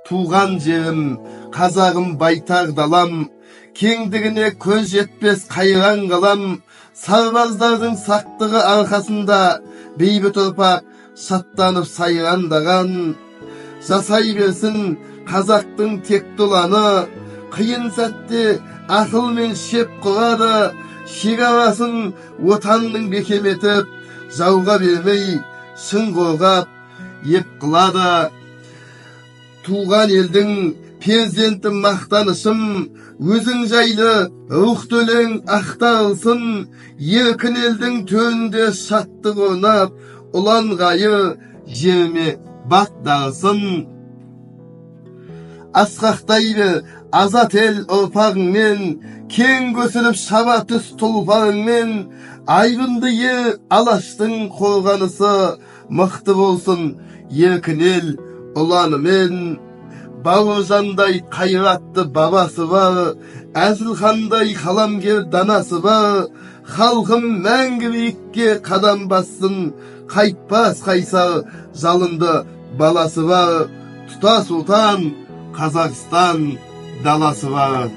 туған жерім, қазағым байтақ далам, кеңдігіне көз жетпес қайран қалам, сарбаздардың сақтығы арқасында бейбіт ұрпақ шаттанып сайрандаған. Жасай берсін қазақтың текті ұланы, қиын сәтте ақылмен шеп құрады, шекарасын отанның бекем етіп, жауға бермей шын қорғап еп қылады. Туған елдің перзенті мақтанышым, өзің жайлы рухты өлең ақтарылсын, еркін елдің төрінде шаттық орнап, ұлан ғайыр жерме бақ дарысын. Асқақтай бер азат ел ұрпағыңмен, кең көсіліп шаба түс тұлпарыңмен, айбынды ер алаштың қорғанысы, мықты болсын еркін ел ұланымен. Бауыржандай қайратты бабасы бар, Әзілхандай қаламгер данасы бар, халқым мәңгі биікке қадам бассын, қайтпас қайсар жалынды баласы бар, тұтас отан Қазақстан даласы бар.